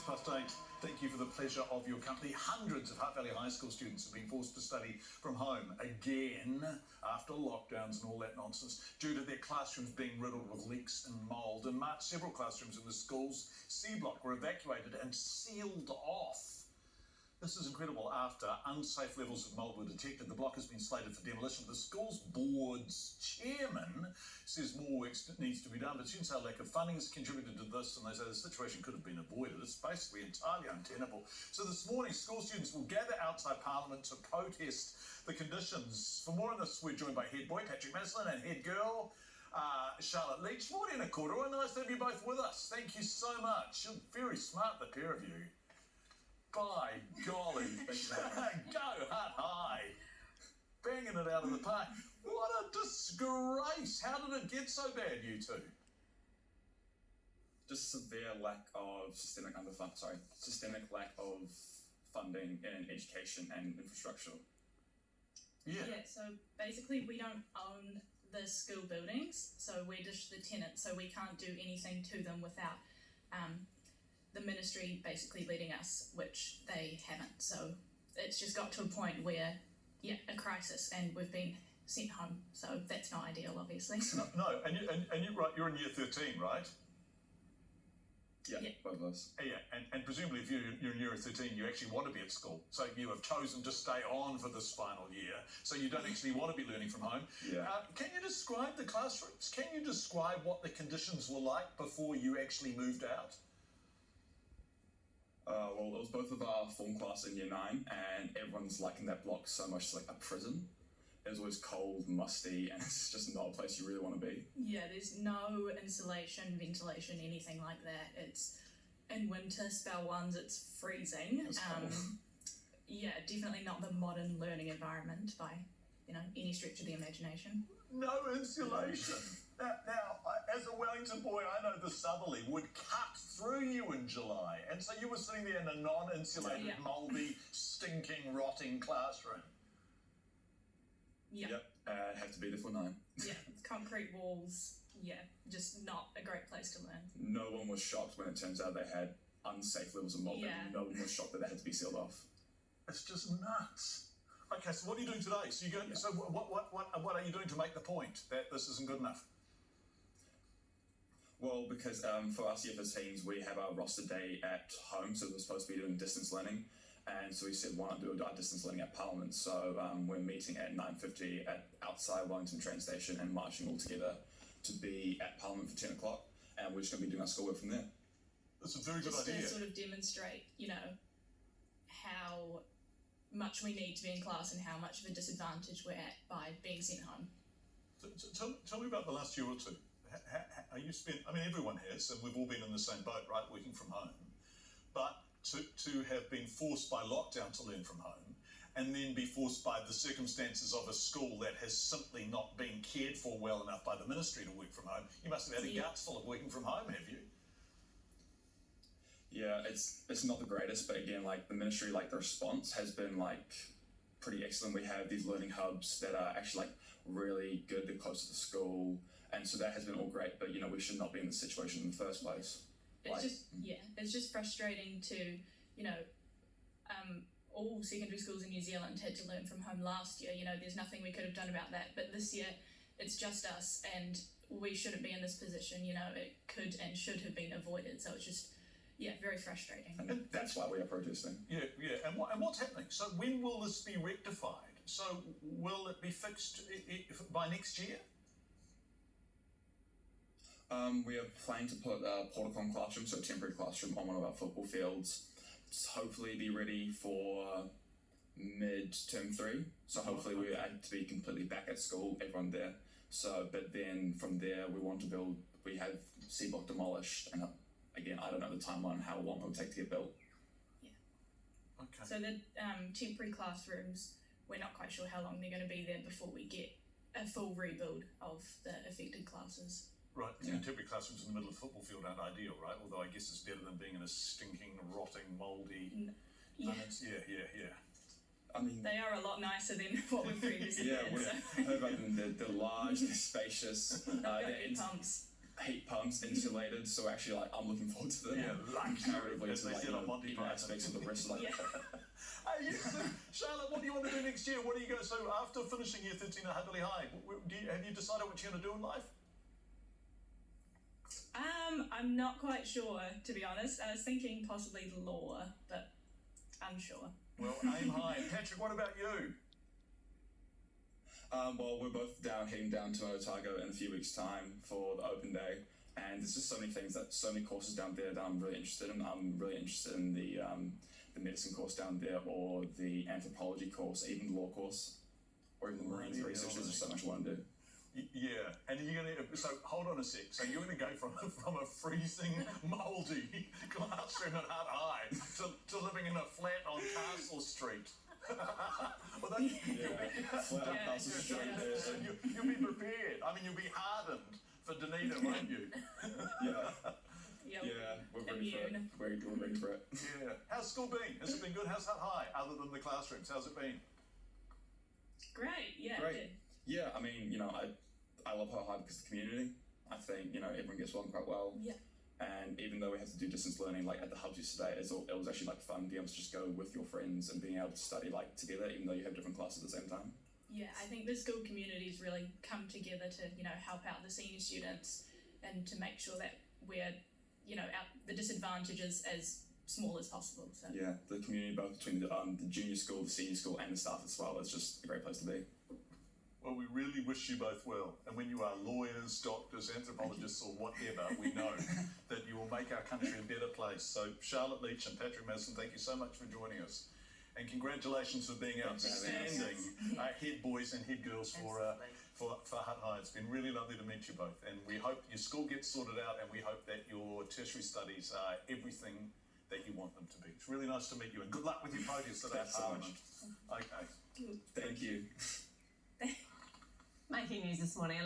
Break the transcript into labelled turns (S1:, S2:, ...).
S1: 8:06. Thank you for the pleasure of your company. Hundreds of Hutt Valley High School students have been forced to study from home again after lockdowns and all that nonsense due to their classrooms being riddled with leaks and mould. In March, several classrooms in the school's C block were evacuated and sealed off. This is incredible. After unsafe levels of mould were detected, the block has been slated for demolition. The school's board's chairman says more work needs to be done, but students say lack of funding has contributed to this, and they say the situation could have been avoided. It's basically entirely untenable. So this morning, school students will gather outside Parliament to protest the conditions. For more on this, we're joined by head boy Patrick Maslin and head girl Charlotte Leach. Morning, Korua. Nice to have you both with us. Thank you so much. You're very smart, the pair of you. By golly, go Hutt High. Banging it out of the park. What a disgrace. How did it get so bad, you two?
S2: Just severe lack of systemic lack of funding in education and infrastructure.
S3: Yeah, so basically we don't own the school buildings, so we're just the tenant, so we can't do anything to them without the ministry basically leading us, which they haven't. So it's just got to a point where, a crisis, and we've been sent home. So that's not ideal, obviously.
S1: No, and you're right. You're in year 13, right?
S2: Yeah, both of us.
S1: Yeah, and presumably if you're in year 13, you actually want to be at school. So you have chosen to stay on for this final year. So you don't actually want to be learning from home.
S2: Yeah.
S1: Can you describe the classrooms? Can you describe what the conditions were like before you actually moved out?
S2: Well, it was both of our form class in year 9, and everyone's liking that block so much, it's like a prison. It was always cold, musty, and it's just not a place you really want to be.
S3: Yeah, there's no insulation, ventilation, anything like that. It's in winter, spell ones, it's freezing.
S2: It's cold.
S3: Yeah, definitely not the modern learning environment by, any stretch of the imagination.
S1: No insulation. Now, as a Wellington boy, I know the southerly would cut through you in July, and so you were sitting there in a non-insulated, mouldy, stinking, rotting classroom.
S3: Yeah.
S2: Yep, have to be there for 9.
S3: Yeah, concrete walls. Yeah, just not a great place to learn.
S2: No one was shocked when it turns out they had unsafe levels of mold.
S3: Yeah.
S2: No one was shocked that they had to be sealed off.
S1: It's just nuts. Okay, so what are you doing today? So So what are you doing to make the point that this isn't good enough?
S2: Well, because for us year 13s, we have our roster day at home, so we're supposed to be doing distance learning, and so we said why not do our distance learning at Parliament. So we're meeting at 9:50 at outside Wellington train station and marching all together to be at Parliament for 10 o'clock, and we're just going to be doing our schoolwork from there.
S1: That's a very good
S3: just
S1: idea.
S3: To sort of demonstrate, how much we need to be in class and how much of a disadvantage we're at by being sent home.
S1: Tell me about the last year or two. How you spent? I mean, everyone has, and we've all been in the same boat, right? Working from home, but to have been forced by lockdown to learn from home, and then be forced by the circumstances of a school that has simply not been cared for well enough by the ministry to work from home. You must have had a guts full of working from home, have you?
S2: Yeah, it's not the greatest, but again, the ministry, the response has been pretty excellent. We have these learning hubs that are actually really good. They're close to the school, and so that has been all great. But we should not be in this situation in the first place.
S3: It's just frustrating to all secondary schools in New Zealand had to learn from home last year. There's nothing we could have done about that. But this year, it's just us, and we shouldn't be in this position. It could and should have been avoided. So it's just. Yeah, very frustrating.
S2: And that's why we are protesting.
S1: Yeah. And what's happening? So when will this be rectified? So will it be fixed by next year?
S2: We are planning to put a portacom classroom, so a temporary classroom, on one of our football fields. Hopefully be ready for mid-term 3. So hopefully we are to be completely back at school, everyone there. So, but then from there we have C block demolished, and again, I don't know the timeline, how long it will take to get built.
S3: Yeah.
S1: Okay.
S3: So the temporary classrooms, we're not quite sure how long they're going to be there before we get a full rebuild of the affected classes.
S1: Right, temporary classrooms in the middle of the football field aren't ideal, right? Although I guess it's better than being in a stinking, rotting, mouldy...
S3: Yeah.
S2: I mean...
S3: They are a lot nicer than what we've previously had.
S2: I've heard about them. They're large, they're spacious.
S3: They've got heat pumps.
S2: heat pumps, insulated. So actually, like, I'm looking forward to the comparatively
S1: as
S2: to
S1: they
S2: like
S1: said on Monty
S2: even
S1: Python.
S2: aspects of the rest of like.
S1: Hey, so, Charlotte, what do you want to do next year? What do you go? So after finishing year 13 at Hadley High, have you decided what you're going to do in life?
S3: I'm not quite sure, to be honest. I was thinking possibly law, but unsure.
S1: Well, aim high. Patrick, what about you?
S2: Well, we're both heading down to Otago in a few weeks' time for the open day, and there's just so many courses down there that I'm really interested in. I'm really interested in the medicine course down there, or the anthropology course, even the law course, or even the marines research. There's just so much I want to do.
S1: Yeah, and you're going to, so hold on a sec. So you're going to go from a freezing, mouldy classroom at Hutt High to living in a flat on Castle Street. Well,
S2: Flat on Castle Street.
S1: So you'll be prepared. I mean, you'll be hardened for Dunedin, won't you?
S3: Yep.
S2: Yeah, we're ready for it. We're ready for it.
S1: Yeah. How's school been? Has it been good? How's Hutt High, other than the classrooms? How's it been?
S3: Great, yeah,
S2: Great.
S3: good.
S2: Yeah, I mean, I love Hutt High because of the community. I think, everyone gets along quite well.
S3: Yeah.
S2: And even though we have to do distance learning, like at the hubs yesterday, it was actually like fun being able to just go with your friends and being able to study like together, even though you have different classes at the same time.
S3: Yeah, I think the school communities really come together to, help out the senior students and to make sure that we're, the disadvantages as small as possible. So
S2: Yeah, the community both between the junior school, the senior school, and the staff as well is just a great place to be.
S1: Well, we really wish you both well. And when you are lawyers, doctors, anthropologists, or whatever, we know that you will make our country a better place. So Charlotte Leach and Patrick Madison, thank you so much for joining us. And congratulations for being outstanding head boys and head girls for Hutt High. It's been really lovely to meet you both. And we hope your school gets sorted out, and we hope that your tertiary studies are everything that you want them to be. It's really nice to meet you, and good luck with your protest today at Parliament. Okay.
S2: Thank you.
S4: Making news this morning.